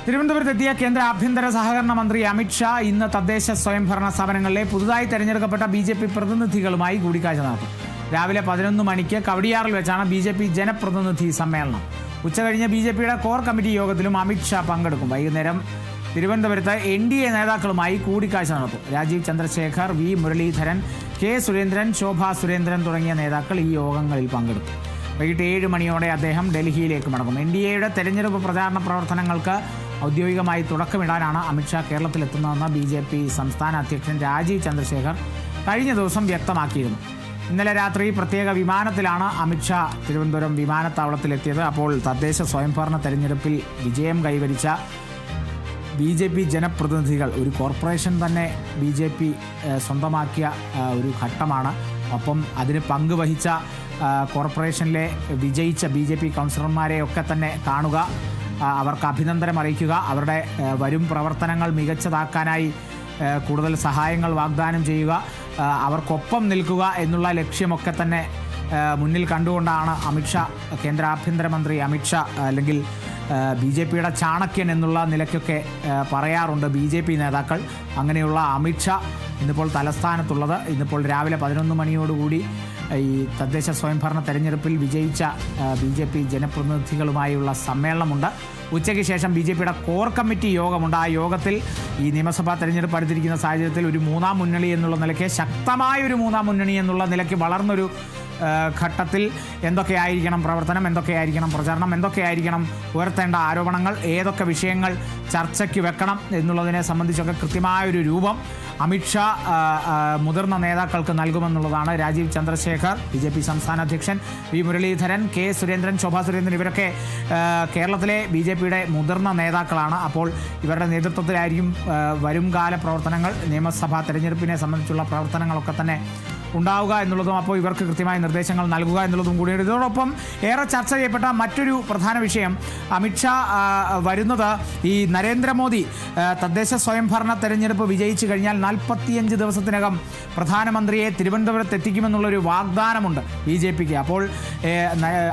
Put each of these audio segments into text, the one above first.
തിരുവനന്തപുരത്തെത്തിയ കേന്ദ്ര ആഭ്യന്തര സഹകരണ മന്ത്രി അമിത്ഷാ ഇന്ന് തദ്ദേശ സ്വയംഭരണ സ്ഥാപനങ്ങളിലെ പുതുതായി തെരഞ്ഞെടുക്കപ്പെട്ട BJP പ്രതിനിധികളുമായി കൂടിക്കാഴ്ച നടത്തും. രാവിലെ 11 മണിക്ക് കവടിയാറിൽ വെച്ചാണ് BJP ജനപ്രതിനിധി സമ്മേളനം. ഉച്ചകഴിഞ്ഞ് BJPയുടെ കോർ കമ്മിറ്റി യോഗത്തിലും അമിത്ഷാ പങ്കെടുക്കും. വൈകുന്നേരം തിരുവനന്തപുരത്ത് NDA നേതാക്കളുമായി കൂടിക്കാഴ്ച നടത്തും. രാജീവ് ചന്ദ്രശേഖർ, V മുരളീധരൻ, K സുരേന്ദ്രൻ, ശോഭാ സുരേന്ദ്രൻ തുടങ്ങിയ നേതാക്കൾ ഈ യോഗങ്ങളിൽ പങ്കെടുക്കും. വൈകിട്ട് 7 മണിയോടെ അദ്ദേഹം ഡൽഹിയിലേക്ക് മടങ്ങും. NDAയുടെ തെരഞ്ഞെടുപ്പ് പ്രചാരണ പ്രവർത്തനങ്ങൾക്ക് ഔദ്യോഗികമായി തുടക്കമിടാനാണ് അമിത്ഷാ കേരളത്തിലെത്തുന്നതെന്ന് BJP സംസ്ഥാന അധ്യക്ഷൻ രാജീവ് ചന്ദ്രശേഖർ കഴിഞ്ഞ ദിവസം വ്യക്തമാക്കിയിരുന്നു. ഇന്നലെ രാത്രി പ്രത്യേക വിമാനത്തിലാണ് അമിത്ഷാ തിരുവനന്തപുരം വിമാനത്താവളത്തിലെത്തിയത്. അപ്പോൾ തദ്ദേശ സ്വയംഭരണ തെരഞ്ഞെടുപ്പിൽ വിജയം കൈവരിച്ച BJP ജനപ്രതിനിധികൾ, ഒരു കോർപ്പറേഷൻ തന്നെ BJP സ്വന്തമാക്കിയ ഒരു ഘട്ടമാണ്. ഒപ്പം അതിന് പങ്കുവഹിച്ച കോർപ്പറേഷനിലെ വിജയിച്ച BJP കൗൺസിലർമാരെയൊക്കെ തന്നെ കാണുക, അവർക്ക് അഭിനന്ദനം അറിയിക്കുക, അവരുടെ വരും പ്രവർത്തനങ്ങൾ മികച്ചതാക്കാനായി കൂടുതൽ സഹായങ്ങൾ വാഗ്ദാനം ചെയ്യുക, അവർക്കൊപ്പം നിൽക്കുക എന്നുള്ള ലക്ഷ്യമൊക്കെ തന്നെ മുന്നിൽ കണ്ടുകൊണ്ടാണ് അമിത്ഷാ, കേന്ദ്ര ആഭ്യന്തരമന്ത്രി അമിത്ഷാ, അല്ലെങ്കിൽ BJPയുടെ ചാണക്യൻ എന്നുള്ള നിലയ്ക്കൊക്കെ പറയാറുണ്ട് BJP നേതാക്കൾ. അങ്ങനെയുള്ള അമിത്ഷാ ഇന്നിപ്പോൾ തലസ്ഥാനത്തുള്ളത്. ഇന്നിപ്പോൾ രാവിലെ 11 മണിയോടുകൂടി ഈ തദ്ദേശ സ്വയംഭരണ തെരഞ്ഞെടുപ്പിൽ വിജയിച്ച BJP ജനപ്രതിനിധികളുമായുള്ള സമ്മേളനമുണ്ട്. ഉച്ചയ്ക്ക് ശേഷം BJPയുടെ കോർ കമ്മിറ്റി യോഗമുണ്ട്. ആ യോഗത്തിൽ ഈ നിയമസഭാ തെരഞ്ഞെടുപ്പ് അടുത്തിരിക്കുന്ന സാഹചര്യത്തിൽ ഒരു മൂന്നാം മുന്നണി എന്നുള്ള നിലയ്ക്ക്, ശക്തമായൊരു മൂന്നാം മുന്നണി എന്നുള്ള നിലയ്ക്ക് വളർന്നൊരു ഘട്ടത്തിൽ എന്തൊക്കെയായിരിക്കണം പ്രവർത്തനം, എന്തൊക്കെയായിരിക്കണം പ്രചാരണം, എന്തൊക്കെയായിരിക്കണം ഉയർത്തേണ്ട ആരോപണങ്ങൾ, ഏതൊക്കെ വിഷയങ്ങൾ ചർച്ചയ്ക്ക് വെക്കണം എന്നുള്ളതിനെ സംബന്ധിച്ചൊക്കെ കൃത്യമായൊരു രൂപം അമിത്ഷാ മുതിർന്ന നേതാക്കൾക്ക് നൽകുമെന്നുള്ളതാണ്. രാജീവ് ചന്ദ്രശേഖർ, BJP സംസ്ഥാന അധ്യക്ഷൻ, V മുരളീധരൻ, K സുരേന്ദ്രൻ, ശോഭാ സുരേന്ദ്രൻ, ഇവരൊക്കെ കേരളത്തിലെ BJPയുടെ മുതിർന്ന നേതാക്കളാണ്. അപ്പോൾ ഇവരുടെ നേതൃത്വത്തിലായിരിക്കും വരുംകാല പ്രവർത്തനങ്ങൾ, നിയമസഭാ തെരഞ്ഞെടുപ്പിനെ സംബന്ധിച്ചുള്ള പ്രവർത്തനങ്ങളൊക്കെ തന്നെ ഉണ്ടാവുക എന്നുള്ളതും, അപ്പോൾ ഇവർക്ക് കൃത്യമായ നിർദ്ദേശങ്ങൾ നൽകുക എന്നുള്ളതും കൂടിയാണ്. ഇതോടൊപ്പം ഏറെ ചർച്ച ചെയ്യപ്പെട്ട മറ്റൊരു പ്രധാന വിഷയം, അമിത്ഷാ വരുന്നത് ഈ നരേന്ദ്രമോദി തദ്ദേശ സ്വയംഭരണ തെരഞ്ഞെടുപ്പ് വിജയിച്ചു കഴിഞ്ഞാൽ 45 ദിവസത്തിനകം പ്രധാനമന്ത്രിയെ തിരുവനന്തപുരത്ത് എത്തിക്കുമെന്നുള്ളൊരു വാഗ്ദാനമുണ്ട് BJPക്ക്. അപ്പോൾ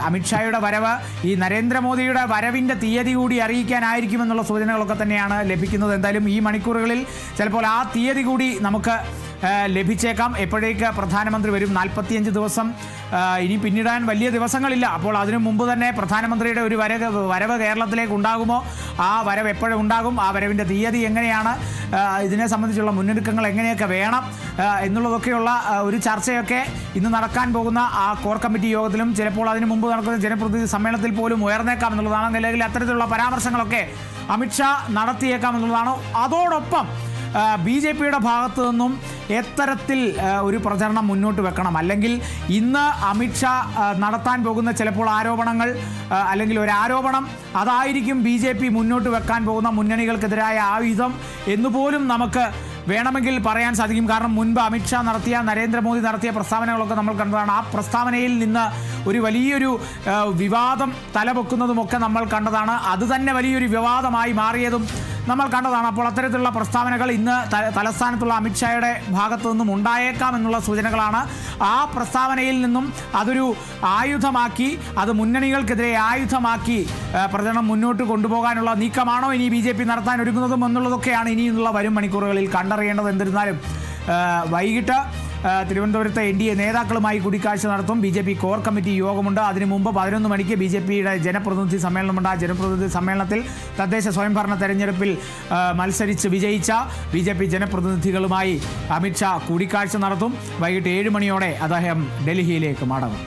അമിത്ഷായുടെ വരവ് ഈ നരേന്ദ്രമോദിയുടെ വരവിൻ്റെ തീയതി കൂടി അറിയിക്കാനായിരിക്കുമെന്നുള്ള സൂചനകളൊക്കെ തന്നെയാണ് ലഭിക്കുന്നത്. എന്തായാലും ഈ മണിക്കൂറുകളിൽ ചിലപ്പോൾ ആ തീയതി കൂടി നമുക്ക് ലഭിച്ചേക്കാം. എപ്പോഴേക്ക് പ്രധാനമന്ത്രി വരും? 45 ദിവസം ഇനി പിന്നിടാൻ വലിയ ദിവസങ്ങളില്ല. അപ്പോൾ അതിനു മുമ്പ് തന്നെ പ്രധാനമന്ത്രിയുടെ ഒരു വരവ് കേരളത്തിലേക്ക് ഉണ്ടാകുമോ? ആ വരവ് എപ്പോഴും ഉണ്ടാകും? ആ വരവിൻ്റെ തീയതി എങ്ങനെയാണ്? ഇതിനെ സംബന്ധിച്ചുള്ള മുന്നൊരുക്കങ്ങൾ എങ്ങനെയൊക്കെ വേണം എന്നുള്ളതൊക്കെയുള്ള ഒരു ചർച്ചയൊക്കെ ഇന്ന് നടക്കാൻ പോകുന്ന ആ കോർ കമ്മിറ്റി യോഗത്തിലും ചിലപ്പോൾ അതിനു മുമ്പ് നടക്കുന്ന ജനപ്രതിനിധി സമ്മേളനത്തിൽ പോലും ഉയർന്നേക്കാം എന്നുള്ളതാണ്. നിലവിൽ അത്തരത്തിലുള്ള പരാമർശങ്ങളൊക്കെ അമിത്ഷാ നടത്തിയേക്കാം എന്നുള്ളതാണ്. അതോടൊപ്പം BJPയുടെ ഭാഗത്തു നിന്നും എത്തരത്തിൽ ഒരു പ്രചരണം മുന്നോട്ട് വെക്കണം, അല്ലെങ്കിൽ ഇന്ന് അമിത്ഷാ നടത്താൻ പോകുന്ന ചിലപ്പോൾ ആരോപണങ്ങൾ, അല്ലെങ്കിൽ ഒരു ആരോപണം അതായിരിക്കും BJP മുന്നോട്ട് വെക്കാൻ പോകുന്ന മുന്നണികൾക്കെതിരായ ആയുധം എന്നുപോലും നമുക്ക് വേണമെങ്കിൽ പറയാൻ സാധിക്കും. കാരണം മുൻപ് അമിത്ഷാ നടത്തിയ, നരേന്ദ്രമോദി നടത്തിയ പ്രസ്താവനകളൊക്കെ നമ്മൾ കണ്ടതാണ്. ആ പ്രസ്താവനയിൽ നിന്ന് ഒരു വലിയൊരു വിവാദം തലപൊക്കുന്നതുമൊക്കെ നമ്മൾ കണ്ടതാണ്. അതുതന്നെ വലിയൊരു വിവാദമായി മാറിയതും നമ്മൾ കണ്ടതാണ്. അപ്പോൾ അത്തരത്തിലുള്ള പ്രസ്താവനകൾ ഇന്ന് തലസ്ഥാനത്തുള്ള അമിത്ഷായുടെ ഭാഗത്തു നിന്നും ഉണ്ടായേക്കാം എന്നുള്ള സൂചനകളാണ്. ആ പ്രസ്താവനയിൽ നിന്നും അതൊരു ആയുധമാക്കി, അത് മുന്നണികൾക്കെതിരെ ആയുധമാക്കി പ്രചരണം മുന്നോട്ട് കൊണ്ടുപോകാനുള്ള നീക്കമാണോ ഇനി BJP നടത്താൻ ഒരുങ്ങുന്നതും എന്നുള്ളതൊക്കെയാണ് ഇനിയുള്ള വരും മണിക്കൂറുകളിൽ കണ്ടറിയേണ്ടത്. എന്നിരുന്നാലും വൈകിട്ട് തിരുവനന്തപുരത്ത് NDA നേതാക്കളുമായി കൂടിക്കാഴ്ച നടത്തും. BJP കോർ കമ്മിറ്റി യോഗമുണ്ട്. അതിനു മുമ്പ് 11 മണിക്ക് BJPയുടെ ജനപ്രതിനിധി സമ്മേളനമുണ്ട്. ആ ജനപ്രതിനിധി സമ്മേളനത്തിൽ തദ്ദേശ സ്വയംഭരണ തെരഞ്ഞെടുപ്പിൽ മത്സരിച്ച് വിജയിച്ച BJP ജനപ്രതിനിധികളുമായി അമിത്ഷാ കൂടിക്കാഴ്ച നടത്തും. വൈകിട്ട് 7 മണിയോടെ അദ്ദേഹം ഡൽഹിയിലേക്ക് മടങ്ങും.